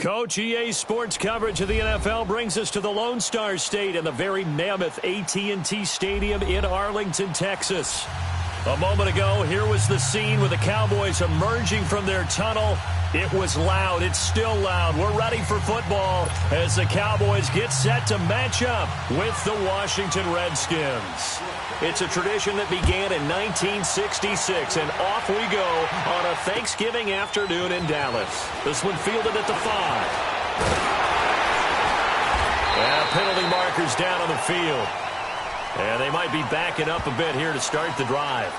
Coach, EA Sports coverage of the NFL brings us to the Lone Star State and the very mammoth AT&T Stadium in Arlington, Texas. A moment ago, here was the scene with the Cowboys emerging from their tunnel. It was loud. It's still loud. We're ready for football as the Cowboys get set to match up with the Washington Redskins. It's a tradition that began in 1966, and off we go on a Thanksgiving afternoon in Dallas. This one fielded at the 5. And penalty markers down on the field. And they might be backing up a bit here to start the drive.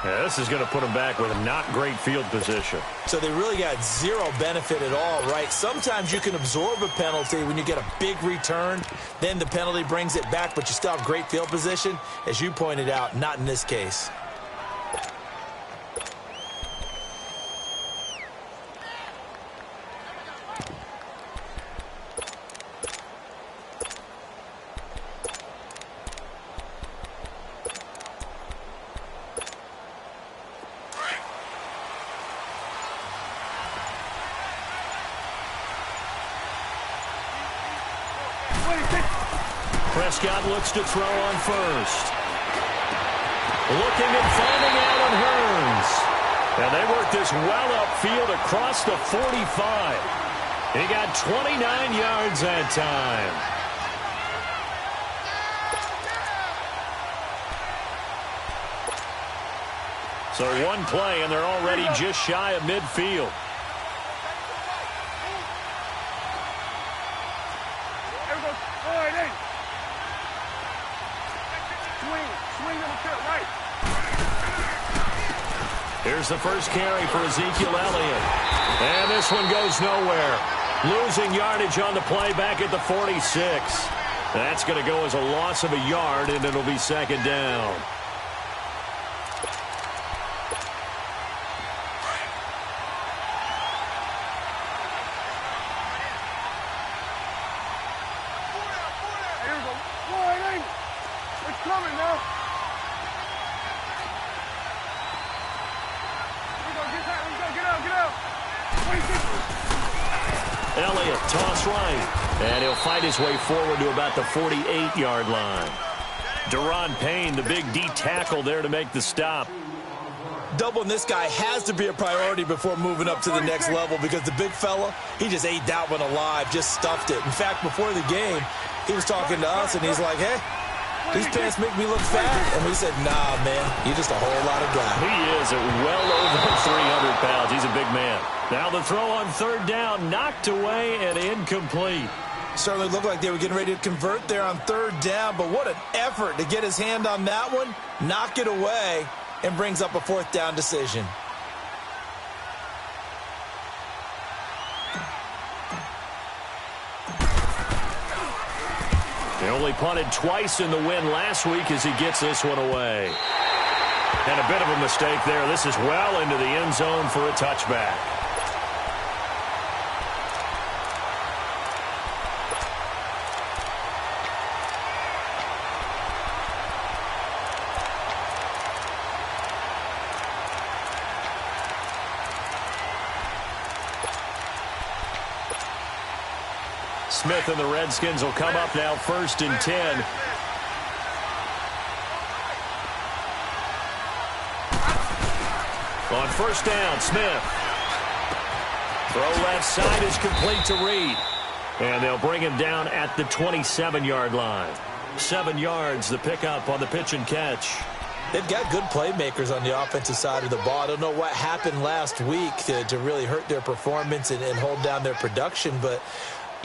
Yeah, this is going to put them back with a not great field position. So they really got zero benefit at all, right? Sometimes you can absorb a penalty when you get a big return. Then the penalty brings it back, but you still have great field position. As you pointed out, not in this case. Prescott looks to throw on first. Looking and finding out on Hearns. And they work this well upfield across the 45. He got 29 yards that time. So one play, and they're already just shy of midfield. Here's the first carry for Ezekiel Elliott. And this one goes nowhere. Losing yardage on the play back at the 46. That's going to go as a loss of a yard, and it'll be second down. Elliott, toss right. And he'll fight his way forward to about the 48-yard line. Daron Payne, the big D tackle there to make the stop. Doubling this guy has to be a priority before moving up to the next level because the big fella, he just ate that one alive, just stuffed it. In fact, before the game, he was talking to us, and he's like, hey, these pants make me look fat. And we said, nah, man, you're just a whole lot of guy. He is at well over 300 pounds. He's a big man. Now the throw on third down, knocked away and incomplete. Certainly looked like they were getting ready to convert there on third down, but what an effort to get his hand on that one, knock it away, and brings up a fourth down decision. They only punted twice in the win last week as he gets this one away. And a bit of a mistake there. This is well into the end zone for a touchback. Smith and the Redskins will come up now 1st and 10. On first down, Smith. Throw left side is complete to Reed. And they'll bring him down at the 27-yard line. 7 yards, the pickup on the pitch and catch. They've got good playmakers on the offensive side of the ball. I don't know what happened last week to really hurt their performance and hold down their production, but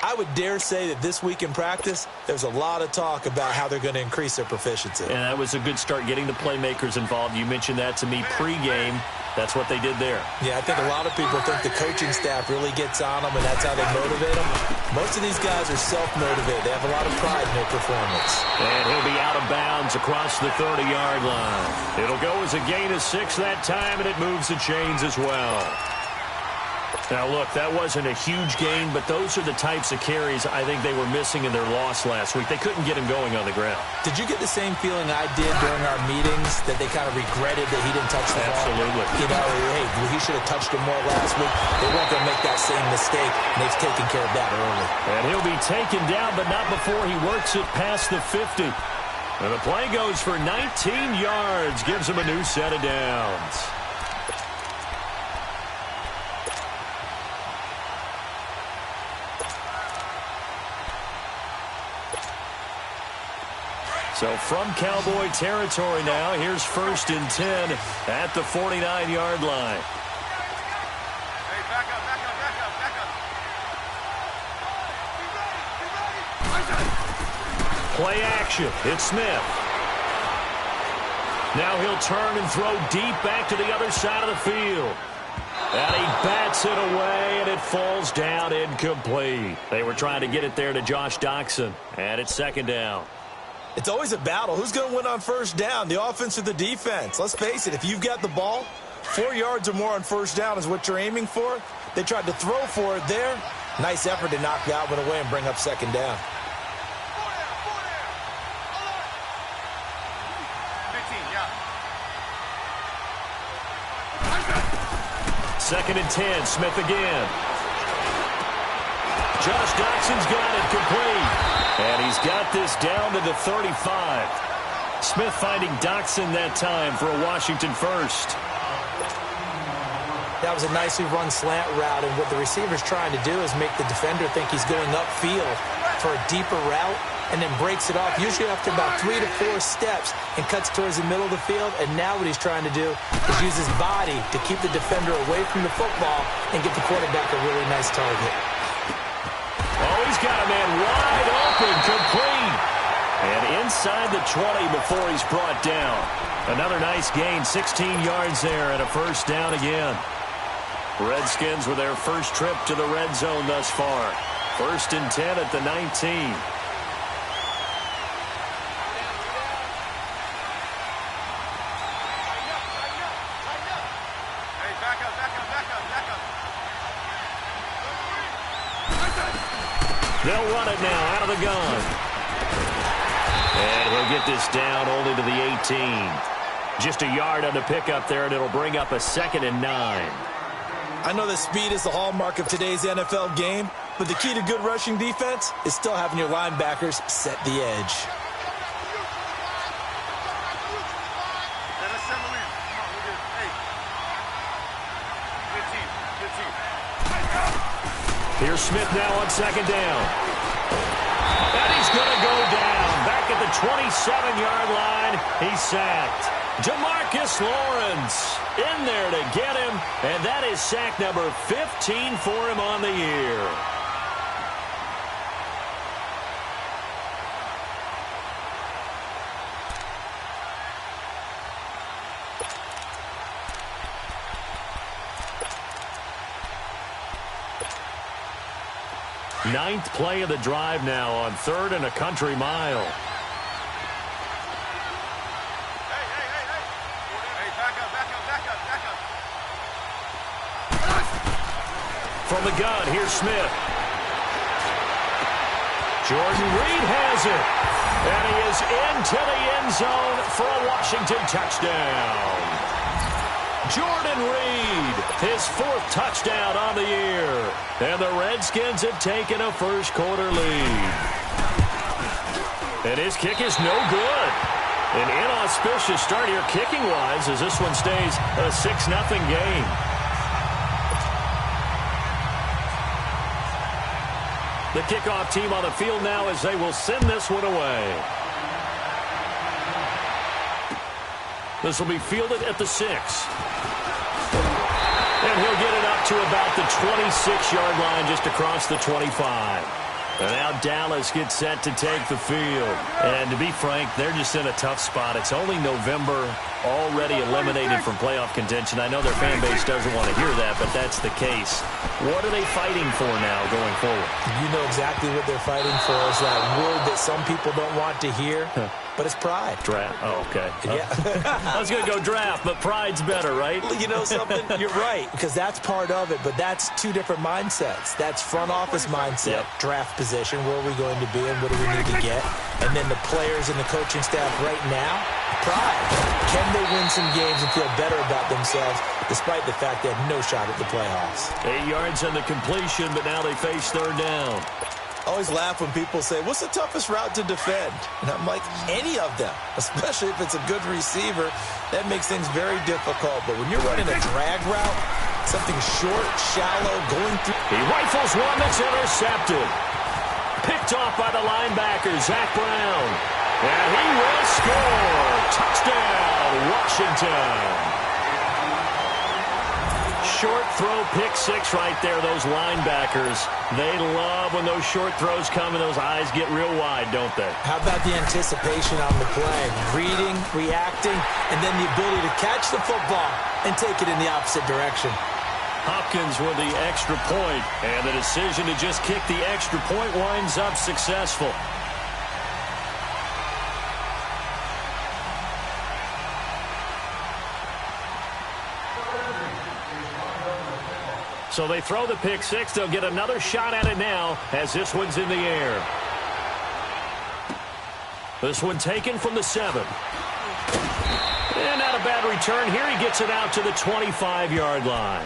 I would dare say that this week in practice, there's a lot of talk about how they're going to increase their proficiency. And that was a good start getting the playmakers involved. You mentioned that to me pregame. That's what they did there. Yeah, I think a lot of people think the coaching staff really gets on them, and that's how they motivate them. Most of these guys are self-motivated. They have a lot of pride in their performance. And he'll be out of bounds across the 30-yard line. It'll go as a gain of 6 that time, and it moves the chains as well. Now, look, that wasn't a huge gain, but those are the types of carries I think they were missing in their loss last week. They couldn't get him going on the ground. Did you get the same feeling I did during our meetings, that they kind of regretted that he didn't touch the ball? Absolutely. You know, hey, he should have touched it more last week. They weren't going to make that same mistake, and they've taken care of that early. And he'll be taken down, but not before he works it past the 50. And the play goes for 19 yards, gives him a new set of downs. So from Cowboy territory now, here's 1st and 10 at the 49-yard line. Hey, back up. Play action. It's Smith. Now he'll turn and throw deep back to the other side of the field. And he bats it away, and it falls down incomplete. They were trying to get it there to Josh Doxson, and it's 2nd down. It's always a battle. Who's going to win on 1st down, the offense or the defense? Let's face it, if you've got the ball, 4 yards or more on 1st down is what you're aiming for. They tried to throw for it there. Nice effort to knock that one away and bring up 2nd down. 2nd and 10, Smith again. Josh Doxson's got it complete. And he's got this down to the 35. Smith finding Doxson that time for a Washington 1st. That was a nicely run slant route, and what the receiver's trying to do is make the defender think he's going upfield for a deeper route, and then breaks it off, usually after about 3 to 4 steps, and cuts towards the middle of the field. And now what he's trying to do is use his body to keep the defender away from the football and get the quarterback a really nice target. Oh, he's got a man wide open, complete. And inside the 20 before he's brought down. Another nice gain, 16 yards there, and a 1st down again. Redskins with their first trip to the red zone thus far. 1st and 10 at the 19. They'll run it now out of the gun. And he'll get this down only to the 18. Just a yard on the pickup there, and it'll bring up a 2nd and 9. I know that speed is the hallmark of today's NFL game, but the key to good rushing defense is still having your linebackers set the edge. Here's Smith now on 2nd down. And he's going to go down. Back at the 27-yard line, he's sacked. Jamarcus Lawrence in there to get him, and that is sack number 15 for him on the year. Ninth play of the drive now on 3rd and a country mile. Hey, back up. From the gun, here's Smith. Jordan Reed has it. And he is into the end zone for a Washington touchdown. Jordan Reed, his 4th touchdown on the year. And the Redskins have taken a first-quarter lead. And his kick is no good. An inauspicious start here kicking-wise as this one stays a 6-0 game. The kickoff team on the field now as they will send this one away. This will be fielded at the 6. And he'll get it up to about the 26-yard line just across the 25. And now Dallas gets set to take the field. And to be frank, they're just in a tough spot. It's only November, already eliminated from playoff contention. I know their fan base doesn't want to hear that, but that's the case. What are they fighting for now going forward? You know exactly what they're fighting for. Is that word that some people don't want to hear, but it's pride. Draft. Oh, okay. Yeah. I was going to go draft, but pride's better, right? You know something? You're right, because that's part of it, but that's two different mindsets. That's front office mindset, draft position, where are we going to be and what do we need to get? And then the players and the coaching staff right now, pride. Can they win some games and feel better about themselves despite the fact they have no shot at the playoffs? 8 yards on the completion, but now they face third down. I always laugh when people say, what's the toughest route to defend? And I'm like, any of them, especially if it's a good receiver. That makes things very difficult. But when you're running a drag route, something short, shallow, going through. He rifles one that's intercepted. Picked off by the linebacker, Zach Brown. And he will score. Touchdown, Washington. Short throw, pick six right there, those linebackers. They love when those short throws come and those eyes get real wide, don't they? How about the anticipation on the play? Reading, reacting, and then the ability to catch the football and take it in the opposite direction. Hopkins with the extra point, and the decision to just kick the extra point winds up successful. So they throw the pick six. They'll get another shot at it now as this one's in the air. This one taken from the 7. And not a bad return here. He gets it out to the 25-yard line.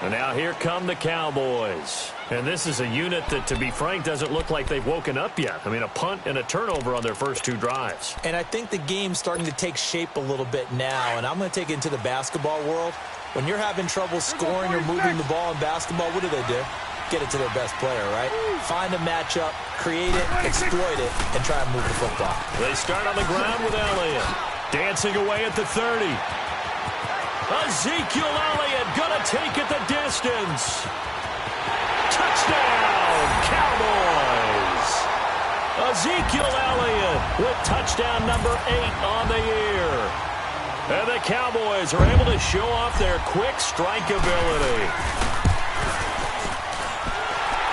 And now here come the Cowboys. And this is a unit that, to be frank, doesn't look like they've woken up yet. I mean, a punt and a turnover on their first 2 drives. And I think the game's starting to take shape a little bit now. And I'm going to take it into the basketball world. When you're having trouble scoring or moving the ball in basketball, what do? Get it to their best player, right? Find a matchup, create it, exploit it, and try and move the football. They start on the ground with Elliott. Dancing away at the 30. Ezekiel Elliott gonna take it the distance. Touchdown, Cowboys. Ezekiel Elliott with touchdown number 8 on the year. And the Cowboys are able to show off their quick strike ability.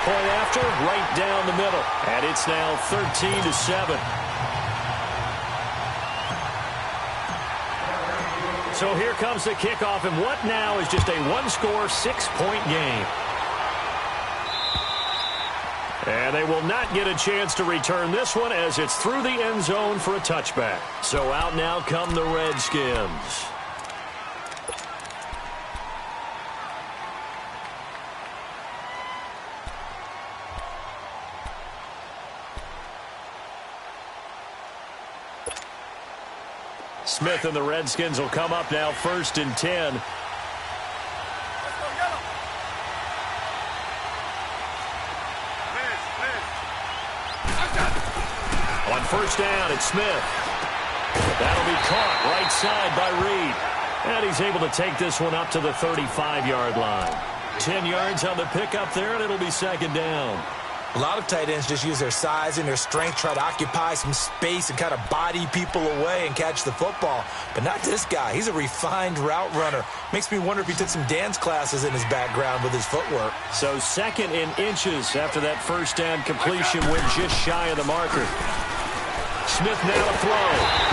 Point after, right down the middle. And it's now 13-7. So here comes the kickoff, and what now is just a one-score, 6-point game. And they will not get a chance to return this one as it's through the end zone for a touchback. So out now come the Redskins. Smith and the Redskins will come up now 1st and 10. On first down, it's Smith. That'll be caught right side by Reed. And he's able to take this one up to the 35-yard line. 10 yards on the pickup there, and it'll be 2nd down. A lot of tight ends just use their size and their strength, try to occupy some space and kind of body people away and catch the football. But not this guy. He's a refined route runner. Makes me wonder if he took some dance classes in his background with his footwork. So 2nd in inches after that first down completion went just shy of the marker. Smith now to throw.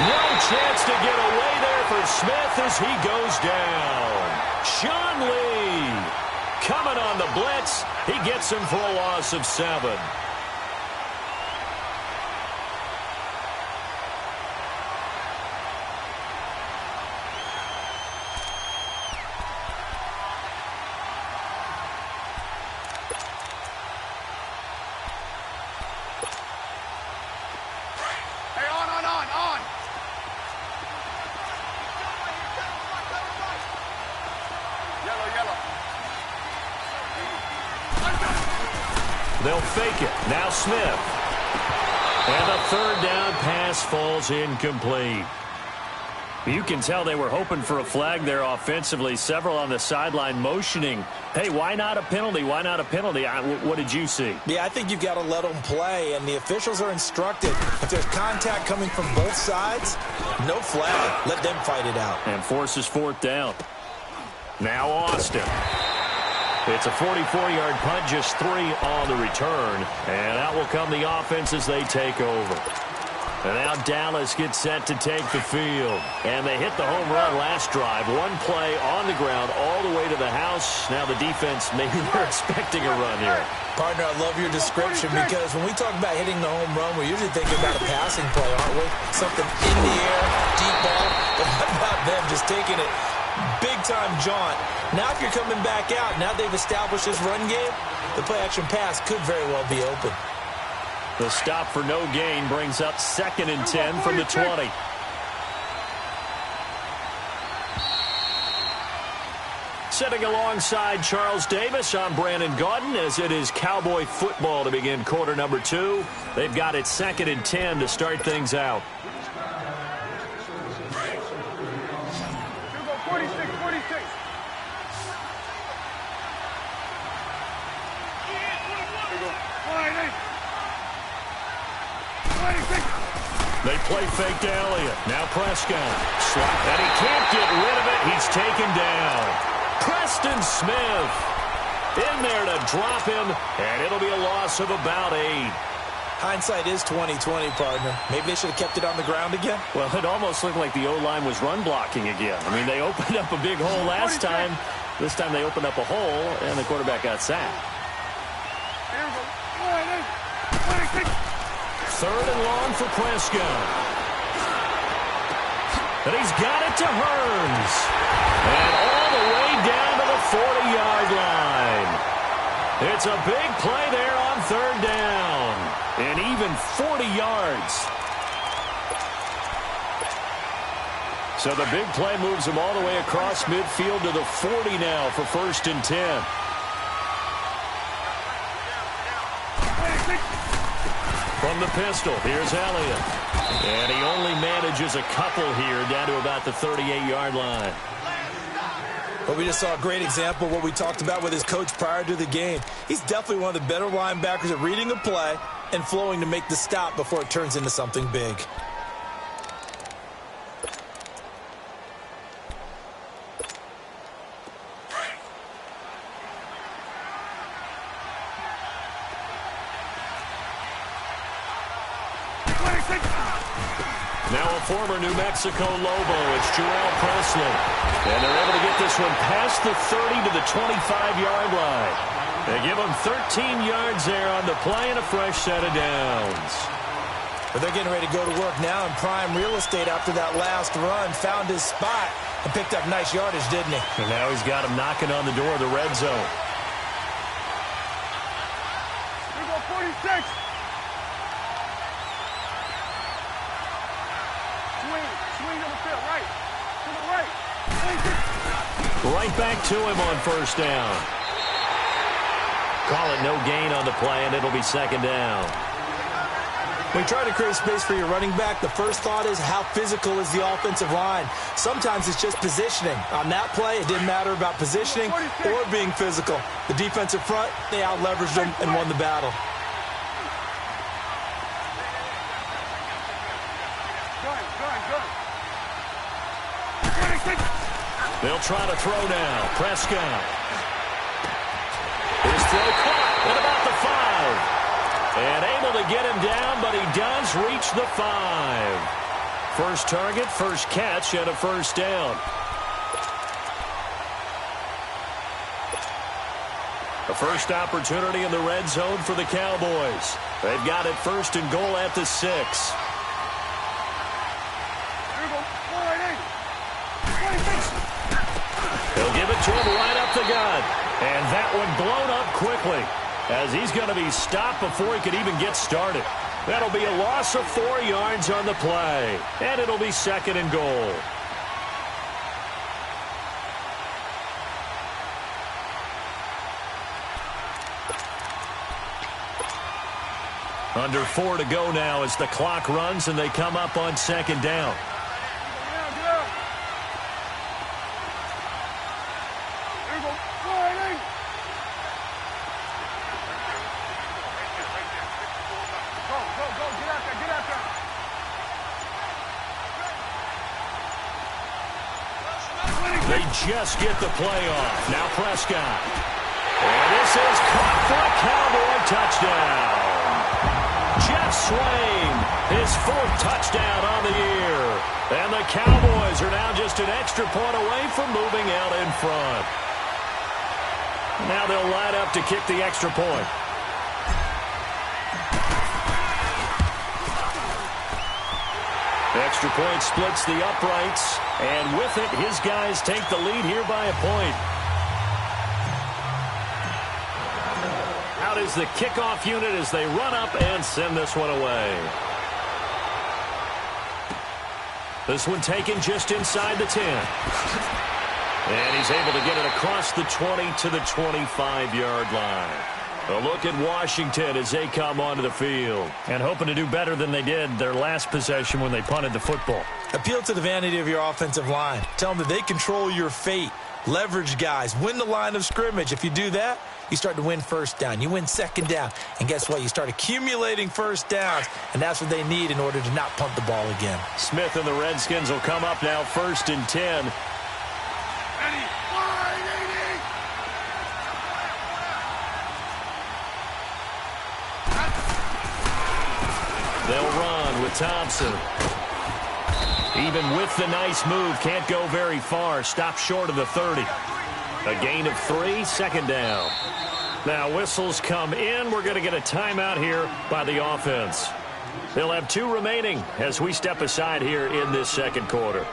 No chance to get away there for Smith as he goes down. Sean Lee coming on the blitz. He gets him for a loss of 7. Hey, on. Yellow. They'll fake it. Now Smith. And the 3rd down pass falls incomplete. You can tell they were hoping for a flag there offensively. Several on the sideline motioning, hey, why not a penalty? Why not a penalty? What did you see? Yeah, I think you've got to let them play, and the officials are instructed. If there's contact coming from both sides, no flag. Let them fight it out. And forces fourth down. Now Austin. It's a 44-yard punt, just 3 on the return. And out will come the offense as they take over. And now Dallas gets set to take the field. And they hit the home run last drive. One play on the ground all the way to the house. Now the defense, maybe they're expecting a run here. Partner, I love your description because when we talk about hitting the home run, we're usually thinking about a passing play, aren't we? Something in the air, deep ball. But how about them just taking it big-time jaunt? Now if you're coming back out, now they've established this run game, the play-action pass could very well be open. The stop for no gain brings up 2nd and 10 from the 20. Sitting alongside Charles Davis, I'm Brandon Gaudin as it is Cowboy football to begin quarter number 2. They've got it 2nd and 10 to start things out. 46, 46. They play fake to Elliott. Now Prescott. Slap. And he can't get rid of it. He's taken down. Preston Smith in there to drop him, and it'll be a loss of about 8. Hindsight is 20/20, partner. Maybe they should have kept it on the ground again. Well, it almost looked like the O-line was run blocking again. I mean, they opened up a big hole last time. This time they opened up a hole, and the quarterback got sacked. 3rd and long for Prescott. And he's got it to Hearns. And all the way down to the 40-yard line. It's a big play there on 3rd down. And even 40 yards. So the big play moves him all the way across midfield to the 40 now for 1st and 10. From the pistol, here's Elliott. And he only manages a couple here down to about the 38-yard line. But we just saw a great example of what we talked about with his coach prior to the game. He's definitely one of the better linebackers at reading a play and flowing to make the stop before it turns into something big. Now a former New Mexico Lobo, it's Jarrell Presley. And they're able to get this one past the 30 to the 25-yard line. They give him 13 yards there on the play and a fresh set of downs. But they're getting ready to go to work now in prime real estate after that last run. Found his spot and picked up nice yardage, didn't he? And now he's got him knocking on the door of the red zone. Here go 46. Swing to the field, right. To the right. Right back to him on 1st down. Call it no gain on the play, and it'll be 2nd down. When you try to create space for your running back, the first thought is how physical is the offensive line. Sometimes it's just positioning. On that play, it didn't matter about positioning or being physical. The defensive front, they out-leveraged them and won the battle. They'll try to throw now. Prescott. His throw caught at about the 5. And able to get him down, but he does reach the 5. First target, first catch, and a 1st down. The first opportunity in the red zone for the Cowboys. They've got it 1st and goal at the 6. They'll give it to him right up the gut. And that one blown up quickly as he's going to be stopped before he could even get started. That'll be a loss of 4 yards on the play. And it'll be 2nd and goal. Under 4 to go now as the clock runs and they come up on 2nd down. They just get the play off. Now Prescott. And this is caught for a Cowboy touchdown. Jeff Swain, his 4th touchdown on the year. And the Cowboys are now just an extra point away from moving out in front. Now they'll line up to kick the extra point. Extra point splits the uprights, and with it, his guys take the lead here by a point. Out is the kickoff unit as they run up and send this one away. This one taken just inside the 10. And he's able to get it across the 20 to the 25-yard line. A look at Washington as they come onto the field. And hoping to do better than they did their last possession when they punted the football. Appeal to the vanity of your offensive line. Tell them that they control your fate. Leverage guys. Win the line of scrimmage. If you do that, you start to win first down. You win second down. And guess what? You start accumulating first downs. And that's what they need in order to not punt the ball again. Smith and the Redskins will come up now 1st and 10. They'll run with Thompson. Even with the nice move, can't go very far. Stop short of the 30. A gain of 3, 2nd down. Now whistles come in. We're going to get a timeout here by the offense. They'll have 2 remaining as we step aside here in this 2nd quarter.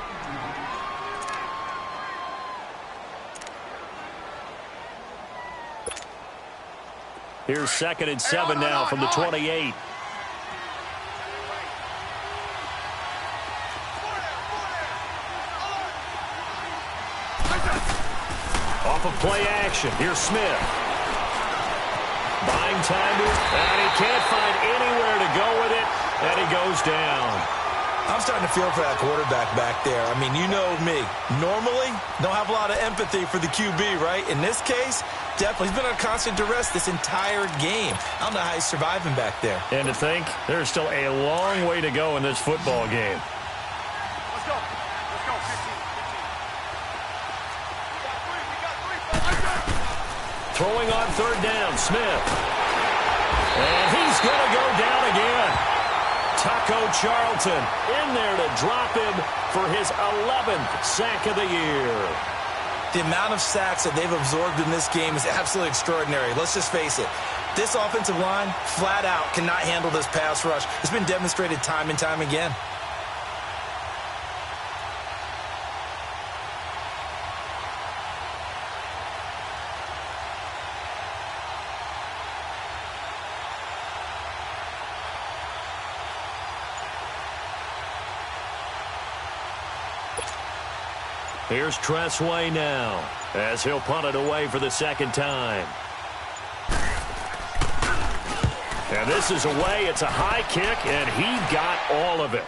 Here's 2nd and 7 now from the 28. Off of play action. Here's Smith. Buying time, and he can't find anywhere to go with it, and he goes down. I'm starting to feel for that quarterback back there. I mean, you know me. Normally, don't have a lot of empathy for the QB, right? In this case, definitely. He's been under constant duress this entire game. I don't know how he's surviving back there. And to think, there's still a long way to go in this football game. Let's go. Let's go. 15. Throwing on 3rd down, Smith. And he's going to go down again. Taco Charlton in there to drop him for his 11th sack of the year. The amount of sacks that they've absorbed in this game is absolutely extraordinary. Let's just face it. This offensive line, flat out, cannot handle this pass rush. It's been demonstrated time and time again. Here's Tressway now as he'll punt it away for the 2nd time. And this is away. It's a high kick, and he got all of it.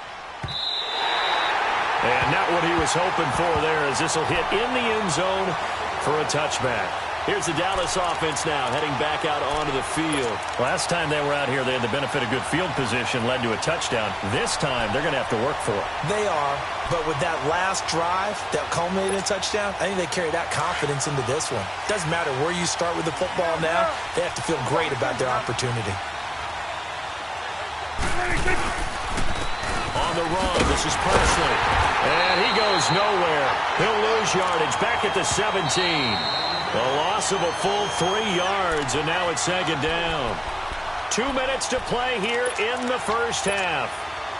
And not what he was hoping for there, as this will hit in the end zone for a touchback. Here's the Dallas offense now heading back out onto the field. Last time they were out here, they had the benefit of good field position, led to a touchdown. This time, they're going to have to work for it. They are, but with that last drive that culminated in a touchdown, I think they carry that confidence into this one. Doesn't matter where you start with the football now, they have to feel great about their opportunity. On the run, this is Presley. And he goes nowhere. He'll lose yardage back at the 17. A loss of a full 3 yards, and now it's 2nd down. 2 minutes to play here in the 1st half.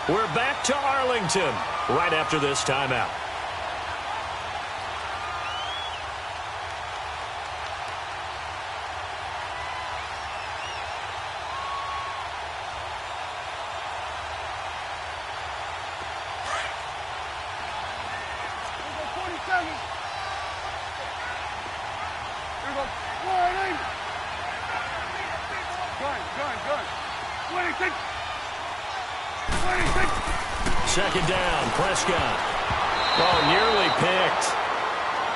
We're back to Arlington right after this timeout. Second down, Prescott. Oh, nearly picked.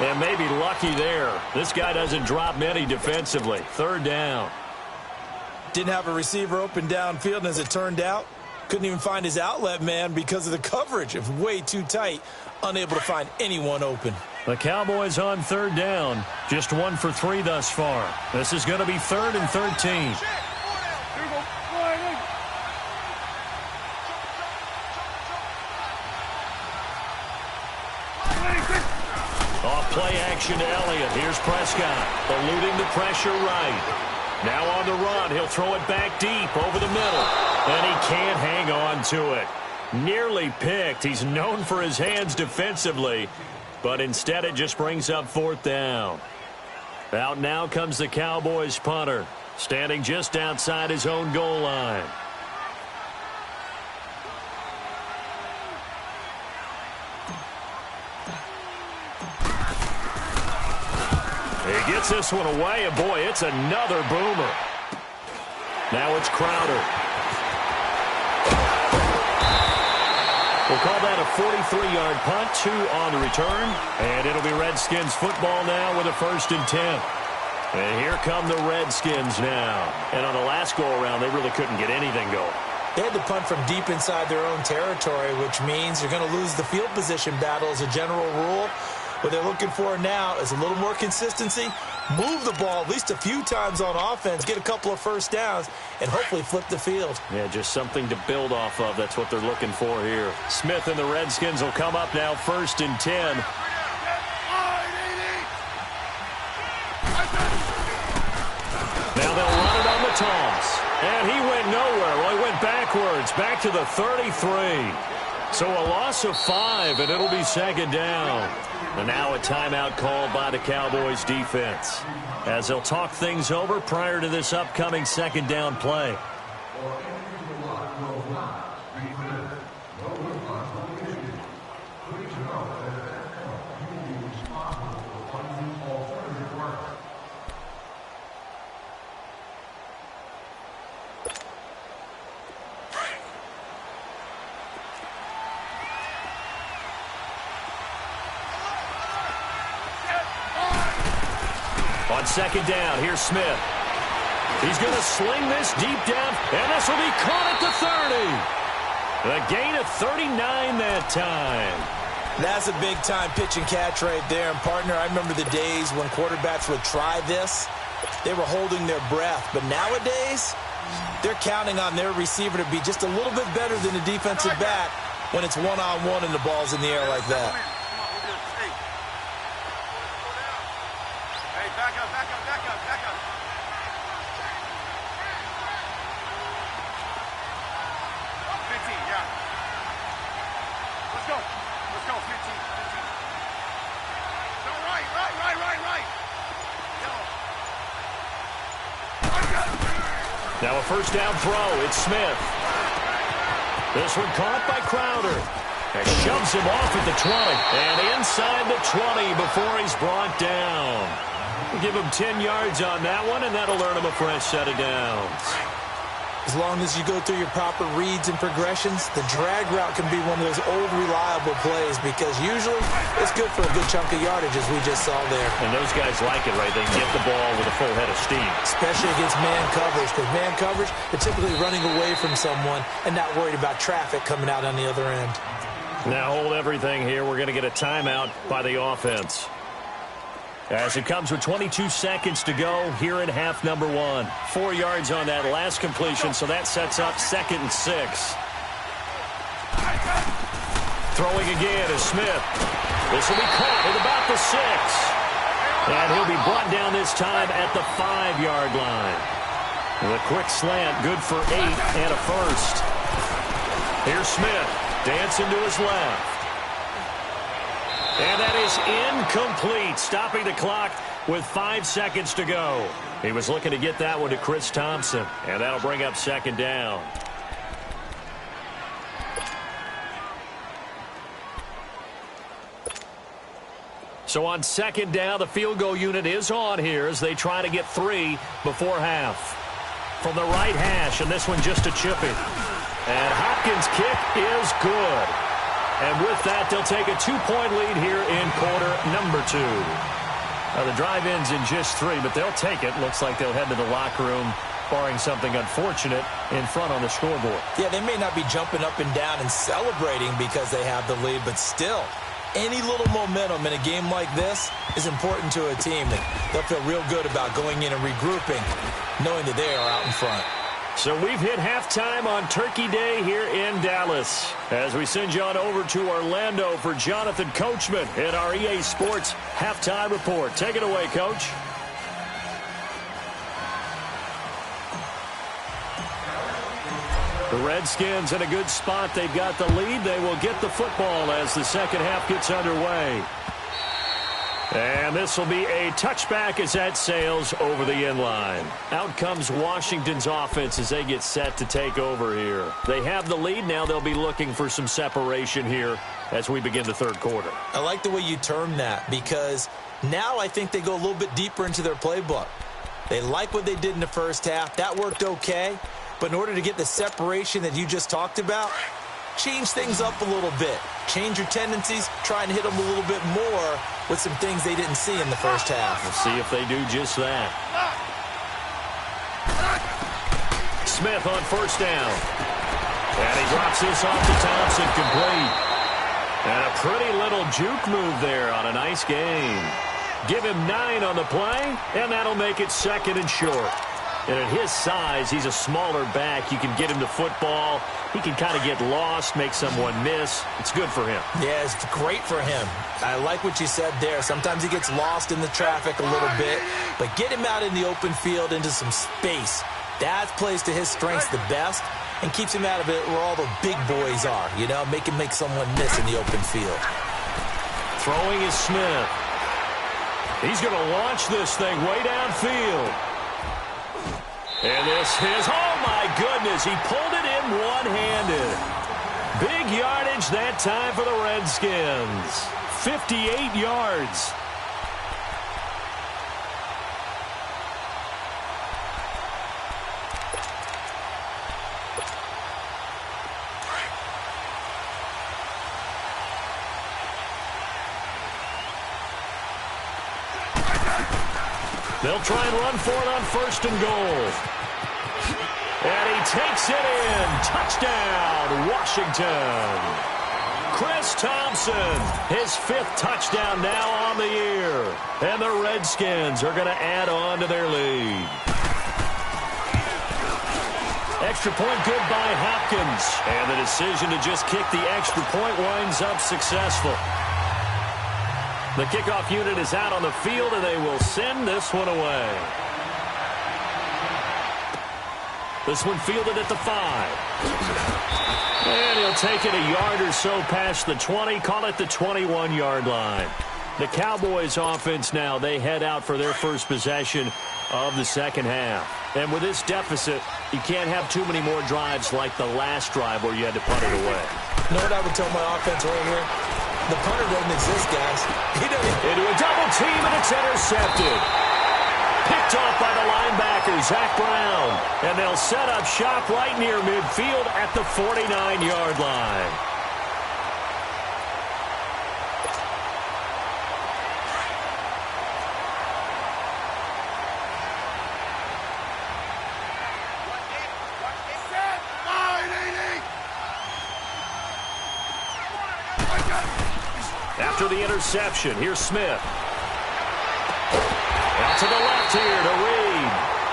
And maybe lucky there. This guy doesn't drop many defensively. 3rd down. Didn't have a receiver open downfield, and as it turned out, couldn't even find his outlet man because of the coverage. It was way too tight, unable to find anyone open. The Cowboys on third down. Just 1 for 3 thus far. This is going to be 3rd and 13. Off play action to Elliott. Here's Prescott, eluding the pressure right. Now on the run, he'll throw it back deep over the middle. And he can't hang on to it. Nearly picked. He's known for his hands defensively, but instead it just brings up 4th down. Out now comes the Cowboys punter, standing just outside his own goal line. He gets this one away, and boy, it's another boomer. Now it's Crowder. We'll call that a 43-yard punt, 2 on the return, and it'll be Redskins football now with a 1st and 10. And here come the Redskins now. And on the last go-around, they really couldn't get anything going. They had to punt from deep inside their own territory, which means you're going to lose the field position battle as a general rule. What they're looking for now is a little more consistency, move the ball at least a few times on offense, get a couple of 1st downs, and hopefully flip the field. Yeah, just something to build off of. That's what they're looking for here. Smith and the Redskins will come up now 1st and 10. Now they'll run it on the toss. And he went nowhere. Well, he went backwards, back to the 33. So a loss of 5, and it'll be 2nd down. And now a timeout called by the Cowboys defense, as they'll talk things over prior to this upcoming 2nd down play. On 2nd down, here's Smith. He's going to sling this deep down, and this will be caught at the 30. The gain of 39 that time. That's a big-time pitch and catch right there. And, partner, I remember the days when quarterbacks would try this. They were holding their breath. But nowadays, they're counting on their receiver to be just a little bit better than the defensive back when it's one-on-one and the ball's in the air like that. Now a 1st down throw. It's Smith. This one caught by Crowder. And shoves him off at the 20. And inside the 20 before he's brought down. We'll give him 10 yards on that one, and that'll earn him a fresh set of downs. As long as you go through your proper reads and progressions, the drag route can be one of those old reliable plays because usually it's good for a good chunk of yardage, as we just saw there. And those guys like it, right? They can get the ball with a full head of steam. Especially against man coverage, because man coverage, they're typically running away from someone and not worried about traffic coming out on the other end. Now hold everything here. We're going to get a timeout by the offense, as it comes with 22 seconds to go here in half number 1. 4 yards on that last completion, so that sets up 2nd and 6. Throwing again is Smith. This will be caught at about the 6. And he'll be brought down this time at the 5-yard line. With a quick slant, good for 8 and a 1st. Here's Smith, dancing to his left. And that is incomplete, stopping the clock with 5 seconds to go. He was looking to get that one to Chris Thompson, and that'll bring up 2nd down. So on 2nd down, the field goal unit is on here as they try to get 3 before half. From the right hash, and this one just a chipping. And Hopkins' kick is good. And with that, they'll take a 2-point lead here in quarter number 2. The drive ends in just 3, but they'll take it. Looks like they'll head to the locker room, barring something unfortunate, in front on the scoreboard. Yeah, they may not be jumping up and down and celebrating because they have the lead, but still, Any little momentum in a game like this is important to a team. They'll feel real good about going in and regrouping, knowing that they are out in front. So we've hit halftime on Turkey Day here in Dallas. As we send you on over to Orlando for Jonathan Coachman in our EA Sports Halftime Report. Take it away, Coach. The Redskins in a good spot. They've got the lead. They will get the football as the second half gets underway. And this will be a touchback as that sails over the end line. Out comes Washington's offense as they get set to take over here. They have the lead. Now they'll be looking for some separation here as we begin the third quarter. I like the way you term that because now I think they go a little bit deeper into their playbook. They like what they did in the first half. That worked okay. But in order to get the separation that you just talked about, change things up a little bit. Change your tendencies. Try and hit them a little bit more with some things they didn't see in the first half. We'll see if they do just that. Smith on first down. And he drops this off to Thompson, complete. And a pretty little juke move there on a nice game. Give him 9 on the play, and that'll make it second and short. And at his size, he's a smaller back. You can get him to football. He can kind of get lost, make someone miss. It's good for him. Yeah, it's great for him. I like what you said there. Sometimes he gets lost in the traffic a little bit, but get him out in the open field into some space. That plays to his strengths the best and keeps him out of it where all the big boys are, you know, make him make someone miss in the open field. Throwing is Smith. He's going to launch this thing way downfield. And this is, oh my goodness, he pulled it in one-handed. Big yardage that time for the Redskins. 58 yards. They'll try and run for it on first and goal. And he takes it in. Touchdown, Washington. Chris Thompson, his 5th touchdown now on the year. And the Redskins are going to add on to their lead. Extra point good by Hopkins. And the decision to just kick the extra point winds up successful. The kickoff unit is out on the field, and they will send this one away. This one fielded at the 5. And he'll take it a yard or so past the 20, call it the 21-yard line. The Cowboys offense now, they head out for their first possession of the second half. And with this deficit, you can't have too many more drives like the last drive where you had to punt it away. You know what I would tell my offense right here? The punter doesn't exist, guys. He doesn't. Into a double team, and it's intercepted. Picked off by the linebacker, Zach Brown. And they'll set up shop right near midfield at the 49-yard line. After the interception, here's Smith. Out to the left here to Reed.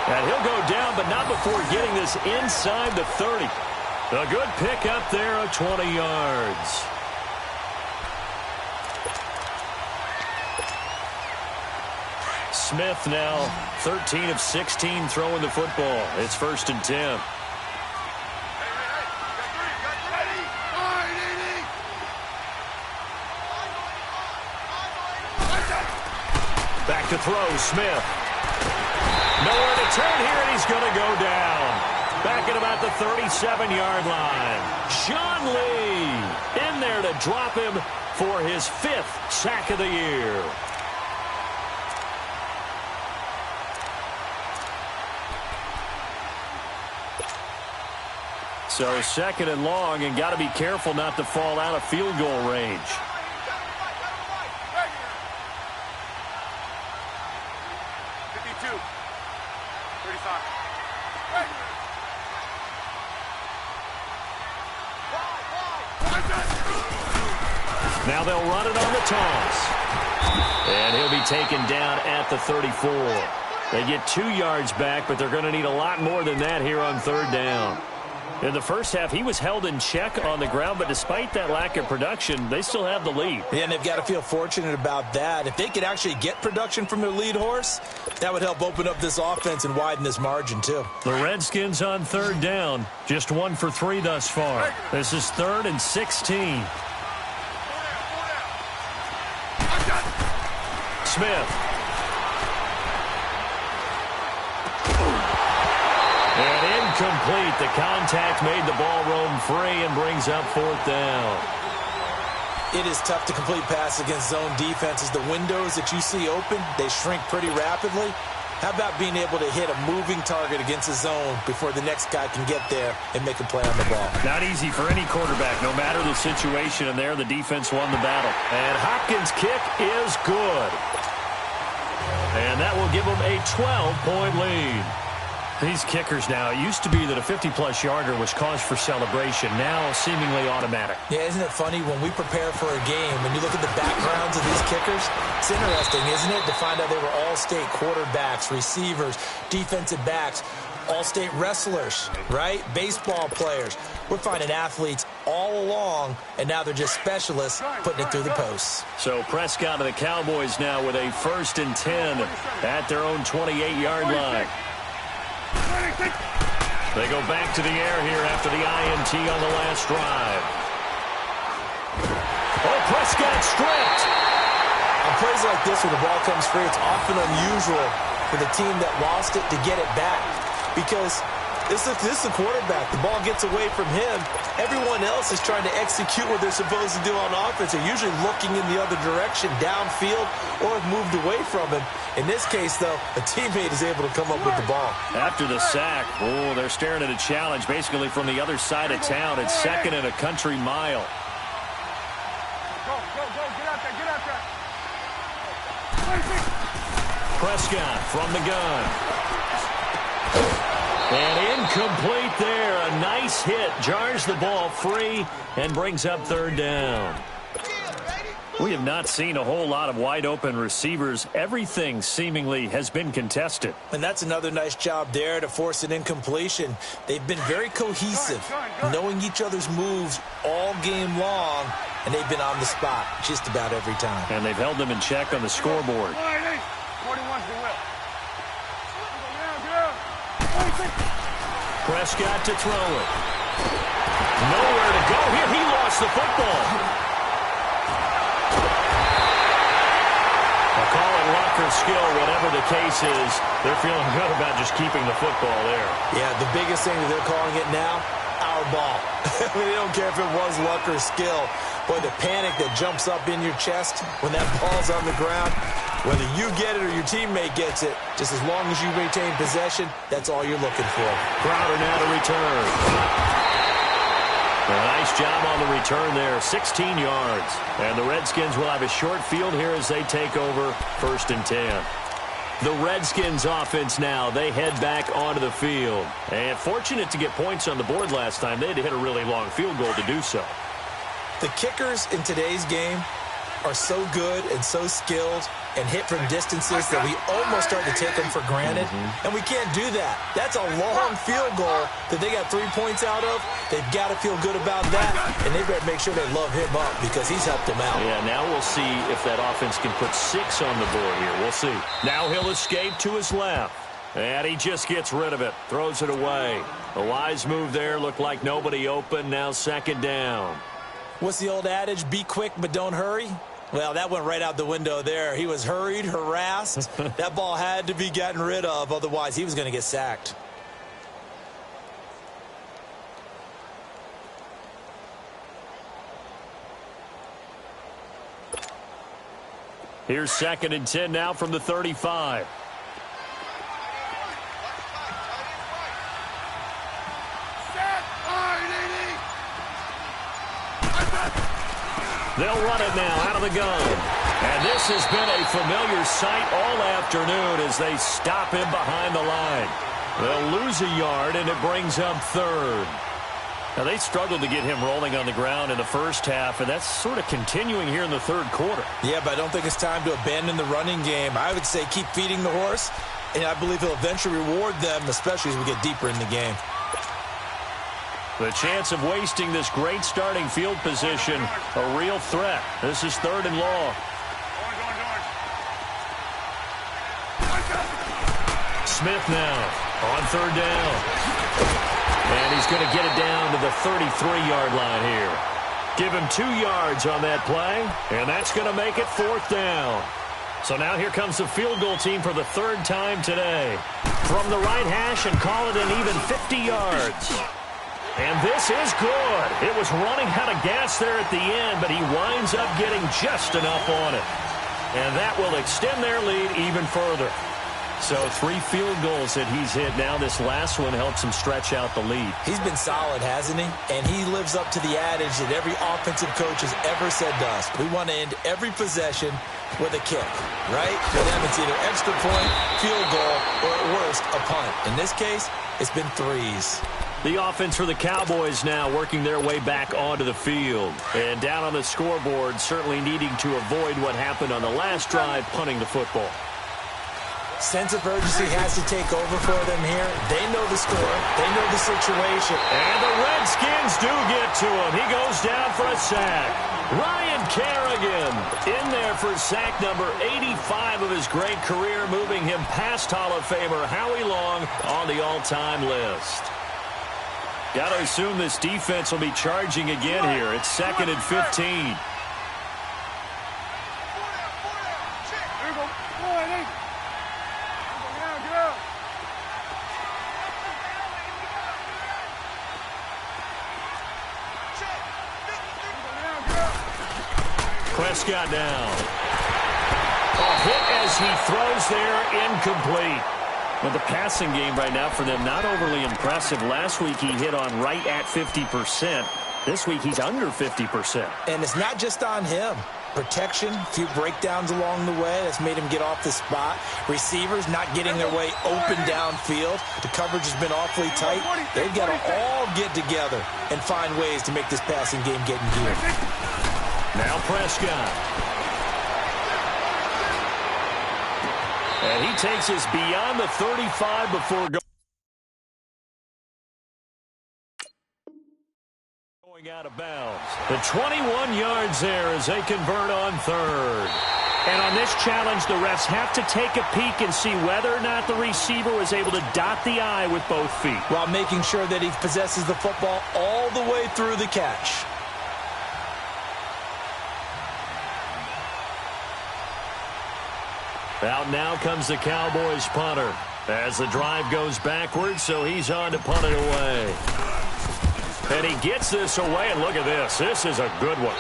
And he'll go down, but not before getting this inside the 30. A good pickup there of 20 yards. Smith now 13 of 16 throwing the football. It's 1st and 10. Back to throw, Smith. Nowhere to turn here, and he's going to go down. Back at about the 37-yard line. Sean Lee in there to drop him for his 5th sack of the year. So 2nd and long, and got to be careful not to fall out of field goal range. Now Now they'll run it on the toss. And he'll be taken down at the 34. They get 2 yards back, but they're going to need a lot more than that here on 3rd down. In the first half, he was held in check on the ground, but despite that lack of production, they still have the lead. Yeah, and they've got to feel fortunate about that. If they could actually get production from their lead horse, that would help open up this offense and widen this margin, too. The Redskins on 3rd down, just 1 for 3 thus far. This is 3rd and 16. Smith. And incomplete. The contact made the ball roam free and brings up 4th down. It is tough to complete pass against zone defenses. The windows that you see open, they shrink pretty rapidly. How about being able to hit a moving target against a zone before the next guy can get there and make a play on the ball? Not easy for any quarterback, no matter the situation. And there, the defense won the battle. And Hopkins' kick is good. And that will give them a 12-point lead. These kickers now, it used to be that a 50-plus yarder was cause for celebration. Now, seemingly automatic. Yeah, isn't it funny when we prepare for a game, when you look at the backgrounds of these kickers, it's interesting, isn't it, to find out they were all-state quarterbacks, receivers, defensive backs, all-state wrestlers, right? Baseball players. We're finding athletes all along, and now they're just specialists putting it through the posts. So Prescott of the Cowboys now with a 1st and 10 at their own 28-yard line. They go back to the air here after the INT on the last drive. Oh, Prescott stripped. On plays like this where the ball comes free, it's often unusual for the team that lost it to get it back because this is the quarterback. The ball gets away from him. Everyone else is trying to execute what they're supposed to do on offense. They're usually looking in the other direction, downfield, or have moved away from him. In this case, though, a teammate is able to come up with the ball. After the sack, oh, they're staring at a challenge basically from the other side of town. It's 2nd and a country mile. Go, get out there. Prescott from the gun. And incomplete there. A nice hit. Jars the ball free and brings up 3rd down. We have not seen a whole lot of wide-open receivers. Everything seemingly has been contested. And that's another nice job there to force an incompletion. They've been very cohesive, knowing each other's moves all game long, and they've been on the spot just about every time. And they've held them in check on the scoreboard. 41's the whip. Prescott to throw it. Nowhere to go here. He lost the football. Call it luck or skill, whatever the case is. They're feeling good about just keeping the football there. Yeah, the biggest thing that they're calling it now, our ball. I mean, they don't care if it was luck or skill. Boy, the panic that jumps up in your chest when that ball's on the ground, whether you get it or your teammate gets it, just as long as you maintain possession, that's all you're looking for. Crowder now to return. A nice job on the return there, 16 yards. And the Redskins will have a short field here as they take over 1st and 10. The Redskins offense now, they head back onto the field. And fortunate to get points on the board last time. They had to hit a really long field goal to do so. The kickers in today's game are so good and so skilled and hit from distances that we almost start to take them for granted. And we can't do that. That's a long field goal that they got 3 points out of. They've got to feel good about that, and they better make sure they love him up because he's helped them out. Yeah, now we'll see if that offense can put 6 on the board here. We'll see. Now he'll escape to his left. And he just gets rid of it, throws it away. A wise move there, looked like nobody open. Now 2nd down. What's the old adage? Be quick, but don't hurry. Well, that went right out the window there. He was hurried, harassed. That ball had to be gotten rid of, otherwise he was going to get sacked. Here's 2nd and 10 now from the 35. They'll run it now out of the gun. And this has been a familiar sight all afternoon as they stop him behind the line. They'll lose a yard, and it brings up 3rd. Now, they struggled to get him rolling on the ground in the first half, and that's sort of continuing here in the third quarter. Yeah, but I don't think it's time to abandon the running game. I would say keep feeding the horse, and I believe he'll eventually reward them, especially as we get deeper in the game. The chance of wasting this great starting field position, a real threat. This is 3rd and long. Smith now on 3rd down. And he's going to get it down to the 33-yard line here. Give him 2 yards on that play, and that's going to make it 4th down. So now here comes the field goal team for the 3rd time today. From the right hash and call it an even 50 yards. And this is good. It was running out of gas there at the end, but he winds up getting just enough on it. And that will extend their lead even further. So 3 field goals that he's hit. Now this last one helps him stretch out the lead. He's been solid, hasn't he? And he lives up to the adage that every offensive coach has ever said to us. We want to end every possession with a kick, right? For them, it's either extra point, field goal, or at worst, a punt. In this case, it's been 3s. The offense for the Cowboys now working their way back onto the field. And down on the scoreboard, certainly needing to avoid what happened on the last drive, punting the football. Sense of urgency has to take over for them here. They know the score. They know the situation. And the Redskins do get to him. He goes down for a sack. Ryan Kerrigan in there for sack number 85 of his great career, moving him past Hall of Famer Howie Long on the all-time list. Got to assume this defense will be charging again here. It's 2nd and 15. Prescott down. A hit as he throws there, incomplete. Well, the passing game right now for them, not overly impressive. Last week he hit on right at 50%. This week he's under 50%. And it's not just on him. Protection, a few breakdowns along the way. That's made him get off the spot. Receivers not getting their way open downfield. The coverage has been awfully tight. They've got to all get together and find ways to make this passing game get in gear. Now Prescott. And he takes us beyond the 35 before going out of bounds. The 21 yards there as they convert on 3rd. And on this challenge, the refs have to take a peek and see whether or not the receiver was able to dot the I with both feet, while making sure that he possesses the football all the way through the catch. Out now comes the Cowboys punter as the drive goes backwards, so he's on to punt it away. And he gets this away, and look at this. This is a good one.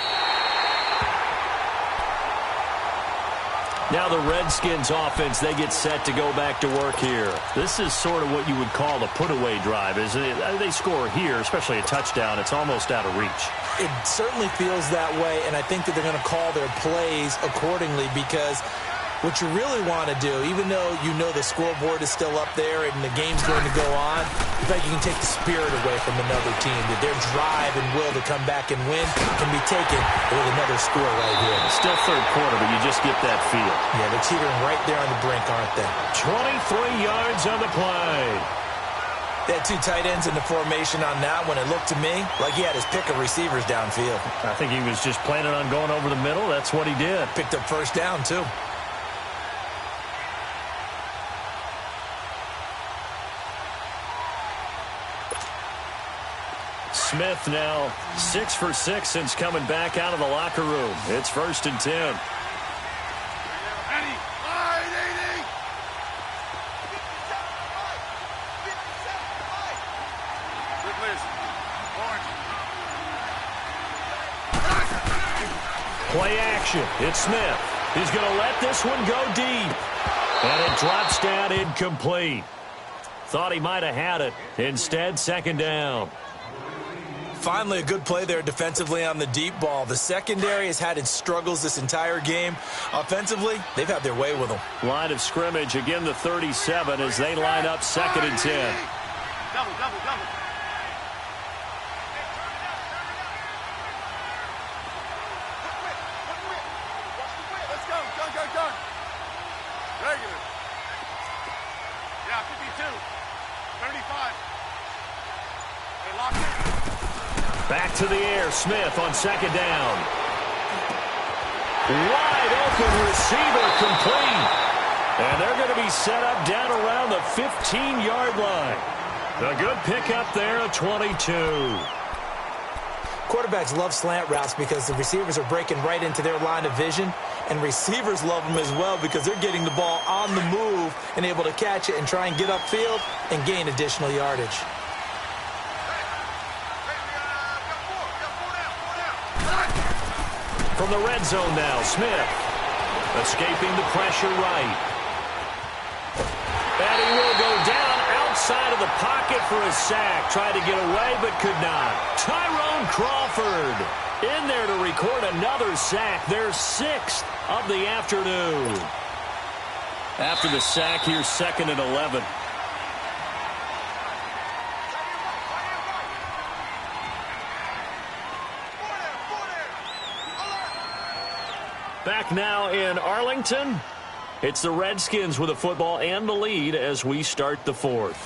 Now the Redskins offense, they get set to go back to work here. This is sort of what you would call the put-away drive, isn't it? They score here, especially a touchdown. It's almost out of reach. It certainly feels that way, and I think that they're going to call their plays accordingly, because what you really want to do, even though you know the scoreboard is still up there and the game's going to go on, in fact, you can take the spirit away from another team, that their drive and will to come back and win can be taken with another score right here. Still 3rd quarter, but you just get that feel. Yeah, they're teetering right there on the brink, aren't they? 23 yards on the play. They had 2 tight ends in the formation on that one. It looked to me like he had his pick of receivers downfield. I think he was just planning on going over the middle. That's what he did. Picked up 1st down, too. Smith now 6 for 6 since coming back out of the locker room. It's 1st and 10. Play action. It's Smith. He's going to let this one go deep. And it drops down incomplete. Thought he might have had it. Instead, 2nd down. Finally, a good play there defensively on the deep ball. The secondary has had its struggles this entire game. Offensively, they've had their way with them. Line of scrimmage, again the 37 as they line up 2nd and 10. Double. 52. 35. Hey, lock it. Back to the air. Smith on second down. Wide open receiver complete. And they're going to be set up down around the 15-yard line. A good pickup there at 22. Quarterbacks love slant routes because the receivers are breaking right into their line of vision, and receivers love them as well because they're getting the ball on the move and able to catch it and try and get upfield and gain additional yardage. From the red zone now, Smith escaping the pressure right. And he will go down outside of the pocket for a sack. Tried to get away, but could not. Tyrone Crawford in there to record another sack. Their 6th of the afternoon. After the sack, here's 2nd and 11. Back now in Arlington. It's the Redskins with the football and the lead as we start the 4th.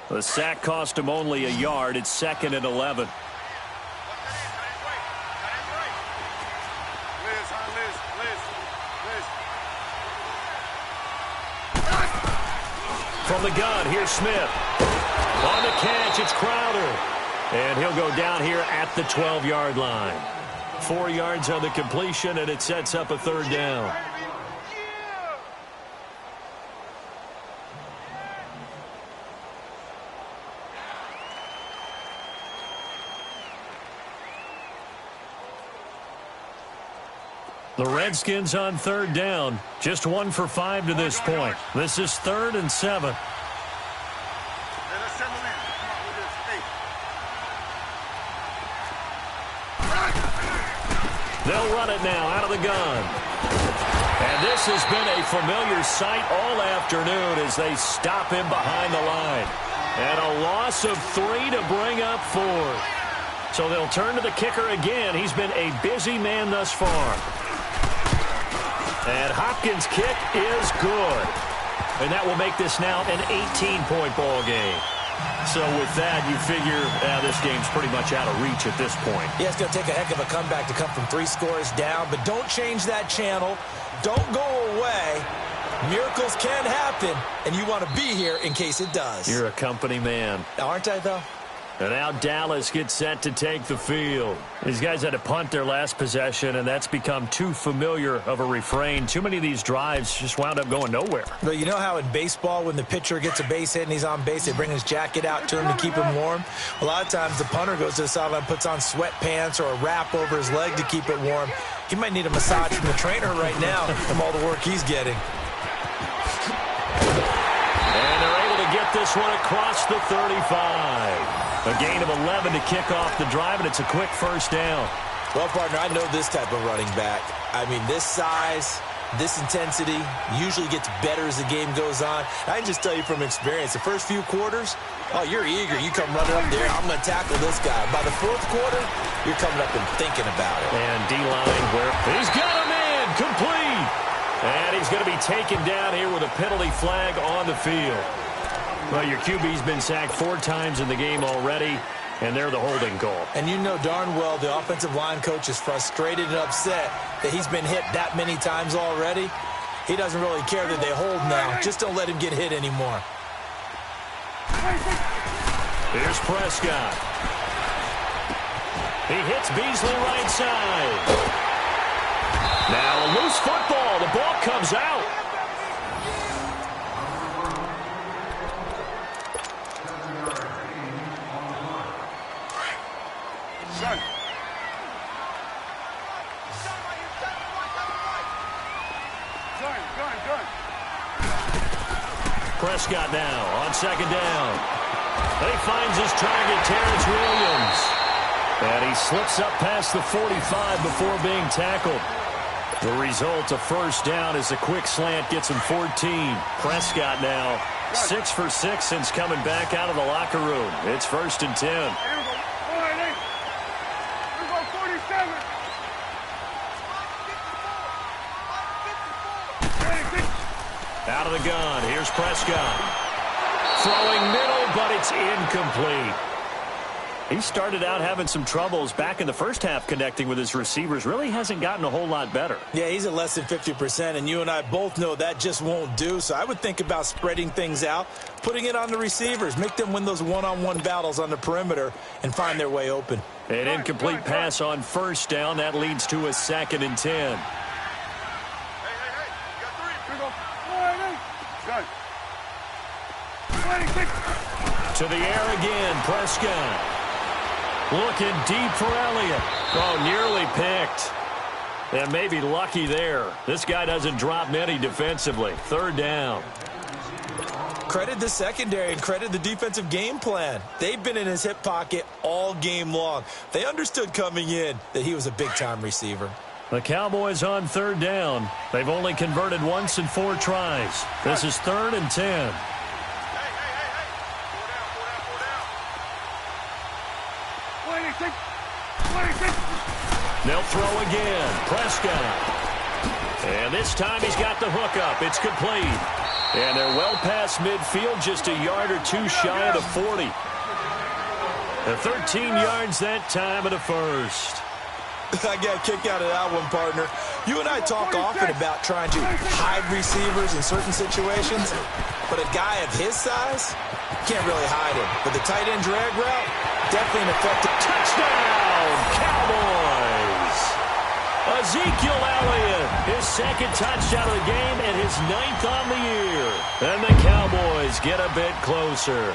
The sack cost him only a yard. It's 2nd and 11. From the gun, here's Smith. On the catch, it's Crowder. And he'll go down here at the 12-yard line. 4 yards on the completion, and it sets up a 3rd down. The Redskins on 3rd down. Just 1 for 5 to this point. This is 3rd and 7. They'll run it now out of the gun. And this has been a familiar sight all afternoon as they stop him behind the line. And a loss of 3 to bring up 4. So they'll turn to the kicker again. He's been a busy man thus far. And Hopkins' kick is good. And that will make this now an 18-point ball game. So with that, you figure this game's pretty much out of reach at this point. Yeah, it's going to take a heck of a comeback to come from 3 scores down. But don't change that channel. Don't go away. Miracles can happen, and you want to be here in case it does. You're a company man. Aren't I, though? And now Dallas gets set to take the field. These guys had to punt their last possession, and that's become too familiar of a refrain. Too many of these drives just wound up going nowhere. But you know how in baseball, when the pitcher gets a base hit and he's on base, they bring his jacket out to him to keep him warm? A lot of times the punter goes to the sideline, puts on sweatpants or a wrap over his leg to keep it warm. He might need a massage from the trainer right now from all the work he's getting. And they're able to get this one across the 35. A gain of 11 to kick off the drive, and it's a quick 1st down. Well, partner, I know this type of running back. I mean, this size, this intensity usually gets better as the game goes on. I can just tell you from experience, the first few quarters, oh, you're eager. You come running up there, I'm going to tackle this guy. By the 4th quarter, you're coming up and thinking about it. And D-line where he's got a man complete. And he's going to be taken down here with a penalty flag on the field. Well, your QB's been sacked 4 times in the game already, and they're the holding call. And you know darn well the offensive line coach is frustrated and upset that he's been hit that many times already. He doesn't really care that they hold now. Just don't let him get hit anymore. Here's Prescott. He hits Beasley right side. Now a loose football. The ball comes out. Prescott now on 2nd down. And he finds his target, Terrence Williams. And he slips up past the 45 before being tackled. The result, a first down, as a quick slant gets him 14. Prescott now 6 for 6 since coming back out of the locker room. It's 1st and 10. Here we go. All right, here we go, 47. Out of the gun. Here's Prescott. Throwing middle, but it's incomplete. He started out having some troubles back in the first half connecting with his receivers. Really hasn't gotten a whole lot better. Yeah, he's at less than 50%, and you and I both know that just won't do. So I would think about spreading things out, putting it on the receivers, make them win those one-on-one battles on the perimeter and find their way open. An incomplete pass on first down. That leads to a 2nd and 10. Hey, you got 3. Here we go. All right, got it. 26. To the air again, Prescott. Looking deep for Elliott. Oh, nearly picked. And maybe lucky there. This guy doesn't drop many defensively. 3rd down. Credit the secondary and credit the defensive game plan. They've been in his hip pocket all game long. They understood coming in that he was a big-time receiver. The Cowboys on 3rd down. They've only converted once in 4 tries. This is 3rd and 10. They'll throw again. Prescott. And this time he's got the hookup. It's complete. And they're well past midfield, just a yard or 2 shy of the 40. And 13 yards that time of the first. I got a kick out of that one, partner. You and I talk often about trying to hide receivers in certain situations, but a guy of his size can't really hide him. But the tight end drag route, definitely an effective touchdown, Cowboys. Ezekiel Elliott, his 2nd touchdown of the game and his 9th on the year. And the Cowboys get a bit closer.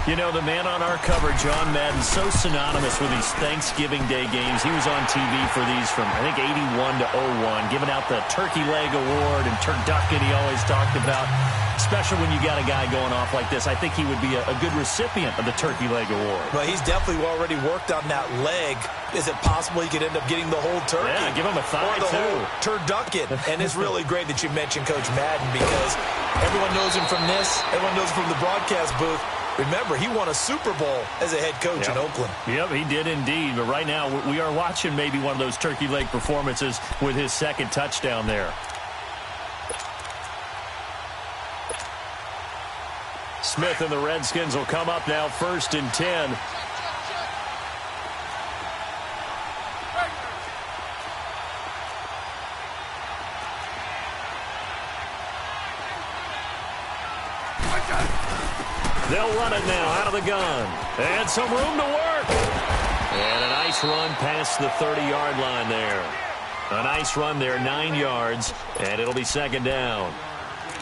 You know, the man on our cover, John Madden, so synonymous with these Thanksgiving Day games. He was on TV for these from, I think, 81 to 01, giving out the Turkey Leg Award and turducken he always talked about. Especially when you got a guy going off like this. I think he would be a good recipient of the Turkey Leg Award. Well, he's definitely already worked on that leg. Is it possible he could end up getting the whole turkey? Yeah, give him a thigh, or the too. whole turducken. And it's really great that you mentioned Coach Madden because everyone knows him from this. Everyone knows him from the broadcast booth. Remember, he won a Super Bowl as a head coach in Oakland. Yep, he did indeed. But right now, we are watching maybe one of those turkey leg performances with his 2nd touchdown there. Smith and the Redskins will come up now 1st and 10. They'll run it now out of the gun. And some room to work. And a nice run past the 30-yard line there. A nice run there, 9 yards, and it'll be 2nd down.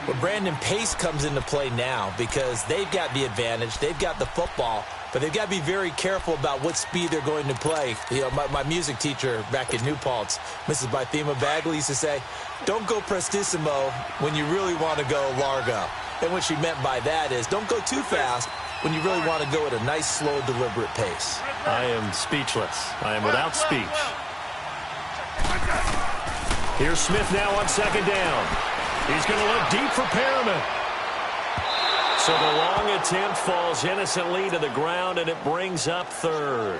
But Brandon, pace comes into play now because they've got the advantage. They've got the football, but they've got to be very careful about what speed they're going to play. You know, my music teacher back in New Paltz, Mrs. Bythema Bagley, used to say, don't go prestissimo when you really want to go largo. And what she meant by that is don't go too fast when you really want to go at a nice, slow, deliberate pace. I am speechless. I am without speech. Here's Smith now on 2nd down. He's going to look deep for Perriman. So the long attempt falls innocently to the ground, and it brings up 3rd.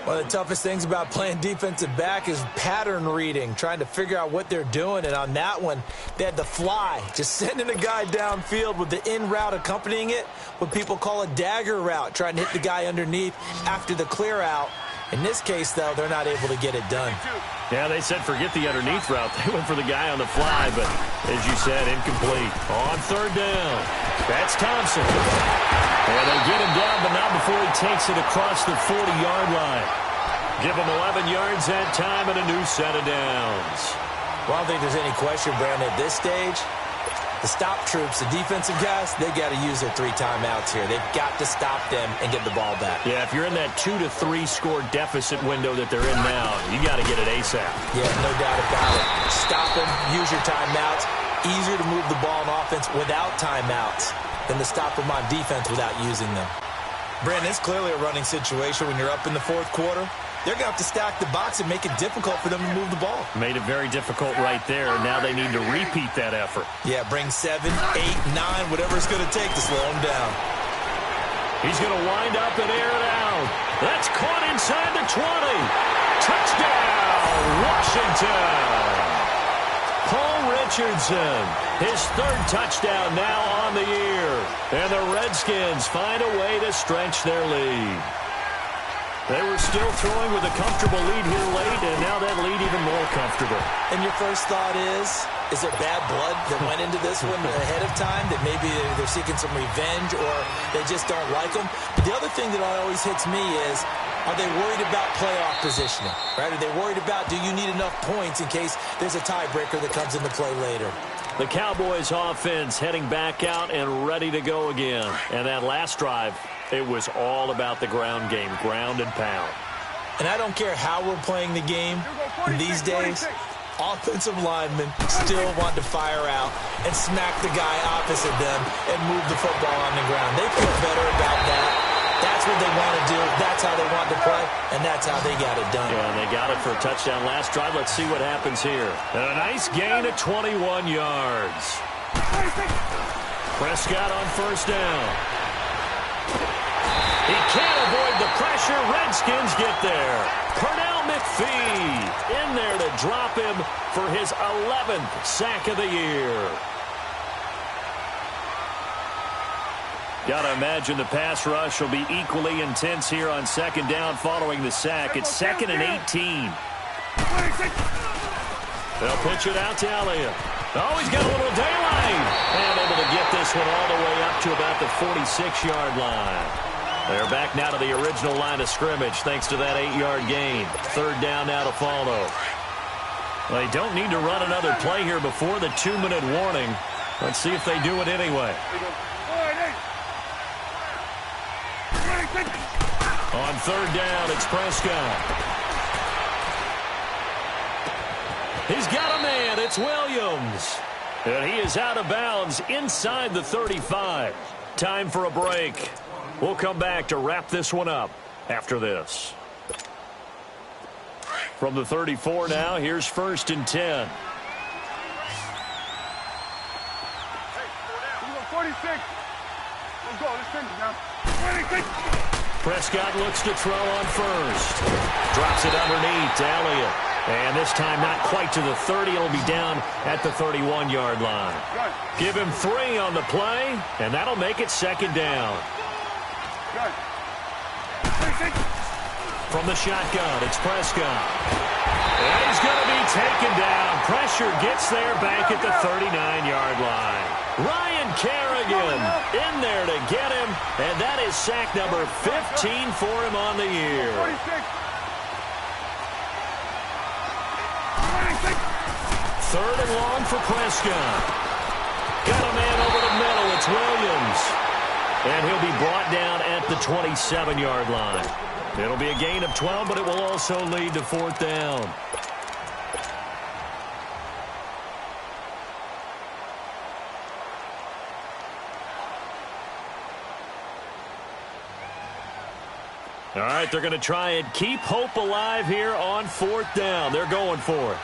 One of the toughest things about playing defensive back is pattern reading, trying to figure out what they're doing. And on that one, they had to fly, just sending a guy downfield with the in route accompanying it, what people call a dagger route, trying to hit the guy underneath after the clear out. In this case, though, they're not able to get it done. Yeah, they said forget the underneath route. They went for the guy on the fly, but as you said, incomplete. On 3rd down, that's Thompson. And they'll get him down, but not before he takes it across the 40-yard line. Give him 11 yards that time and a new set of downs. Well, I don't think there's any question, Brandon, at this stage, the stop troops, the defensive guys, they got to use their 3 timeouts here. They've got to stop them and get the ball back. Yeah, if you're in that 2 to 3 score deficit window that they're in now, you got to get it ASAP. Yeah, no doubt about it. Stop them, use your timeouts. Easier to move the ball on offense without timeouts than to stop them on defense without using them. Brandon, it's clearly a running situation when you're up in the 4th quarter. they're going to have to stack the box and make it difficult for them to move the ball. Made it very difficult right there. Now they need to repeat that effort. Yeah, bring 7, 8, 9, whatever it's going to take to slow him down. He's going to wind up and air it out. That's caught inside the 20. Touchdown, Washington. Paul Richardson, his third touchdown now on the year. And the Redskins find a way to stretch their lead. They were still throwing with a comfortable lead here late, and now that lead even more comfortable. And your first thought is there bad blood that went into this one ahead of time, that maybe they're seeking some revenge or they just don't like them? But the other thing that always hits me is, are they worried about playoff positioning? Right? Are they worried about, do you need enough points in case there's a tiebreaker that comes into play later? The Cowboys offense heading back out and ready to go again. And that last drive, it was all about the ground game, ground and pound. And I don't care how we're playing the game these days, offensive linemen still want to fire out and smack the guy opposite them and move the football on the ground. They feel better about that. That's what they want to do. That's how they want to play, and that's how they got it done. Yeah, and they got it for a touchdown last drive. Let's see what happens here. And a nice gain of 21 yards. Prescott on first down. He can't avoid the pressure. Redskins get there. Pernell McPhee in there to drop him for his 11th sack of the year. Got to imagine the pass rush will be equally intense here on second down following the sack. It's 2nd and 18. They'll pitch it out to Elliott. Oh, he's got a little daylight. And able to get this one all the way up to about the 46-yard line. They're back now to the original line of scrimmage thanks to that 8-yard gain. Third down now to follow. They don't need to run another play here before the 2-minute warning. Let's see if they do it anyway. On third down, it's Prescott. He's got a man. It's Williams. And he is out of bounds inside the 35. Time for a break. We'll come back to wrap this one up after this. From the 34 now, here's 1st and 10. 46. Let's go. Let's finish now. 46. Prescott looks to throw on first. Drops it underneath to Elliott. And this time not quite to the 30. It'll be down at the 31-yard line. Give him 3 on the play, and that'll make it 2nd down. From the shotgun, it's Prescott. And he's going to be taken down. Pressure gets there back at the 39-yard line. Ryan Kerrigan in there to get him, and that is sack number 15 for him on the year. 3rd and long for Prescott. Got a man over the middle. It's Williams. And he'll be brought down at the 27-yard line. It'll be a gain of 12, but it will also lead to 4th down. All right, they're going to try and keep hope alive here on 4th down. They're going for it.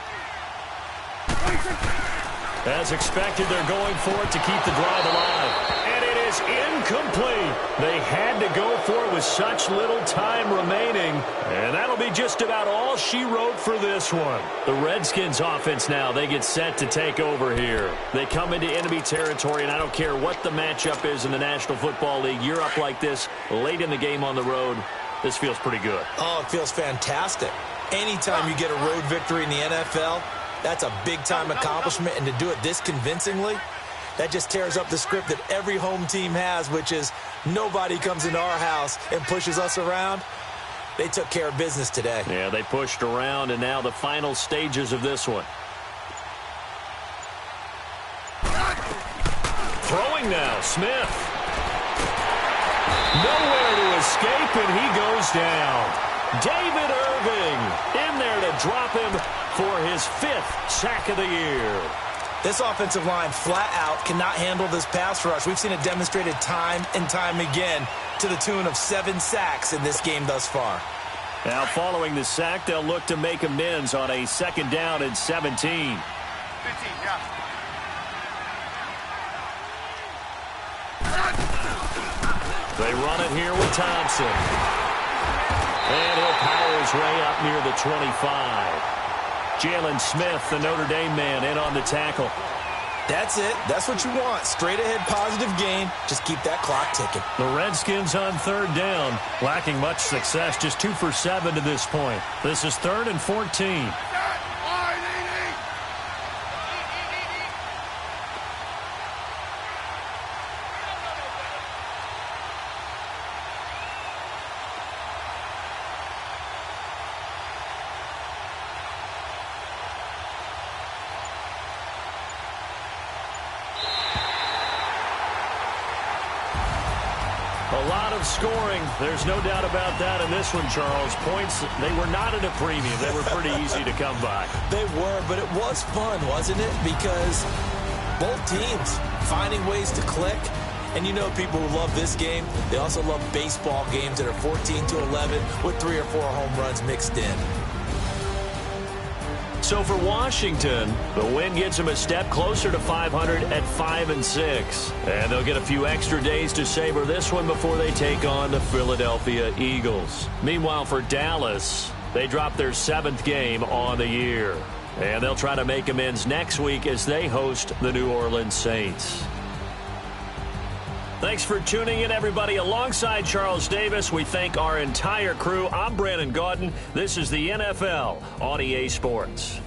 As expected, they're going for it to keep the drive alive. And it is incomplete. They had to go for it with such little time remaining. And that'll be just about all she wrote for this one. The Redskins offense now, they get set to take over here. They come into enemy territory, and I don't care what the matchup is in the National Football League. You're up like this late in the game on the road. This feels pretty good. Oh, it feels fantastic. Anytime you get a road victory in the NFL, that's a big-time accomplishment, and to do it this convincingly, that just tears up the script that every home team has, which is nobody comes into our house and pushes us around. They took care of business today. Yeah, they pushed around, and now the final stages of this one. Throwing now, Smith. Nowhere to escape, and he goes down. David Irving in there to drop him for his 5th sack of the year. This offensive line flat out cannot handle this pass rush. We've seen it demonstrated time and time again to the tune of 7 sacks in this game thus far. Now following the sack, they'll look to make amends on a 2nd down and 17. 15, yeah. They run it here with Thompson. And he'll power his way up near the 25. Jalen Smith, the Notre Dame man, in on the tackle. That's it. That's what you want. Straight ahead positive gain. Just keep that clock ticking. The Redskins on 3rd down. Lacking much success. Just 2 for 7 to this point. This is 3rd and 14. A lot of scoring. There's no doubt about that in this one, Charles. Points, they were not at a premium. They were pretty easy to come by. They were, but it was fun, wasn't it? Because both teams finding ways to click. And you know people who love this game, they also love baseball games that are 14-11 with 3 or 4 home runs mixed in. So for Washington, the win gets them a step closer to 500 at 5-6. And they'll get a few extra days to savor this one before they take on the Philadelphia Eagles. Meanwhile, for Dallas, they drop their 7th game on the year. And they'll try to make amends next week as they host the New Orleans Saints. Thanks for tuning in, everybody. Alongside Charles Davis, we thank our entire crew. I'm Brandon Gaudin. This is the NFL on EA Sports.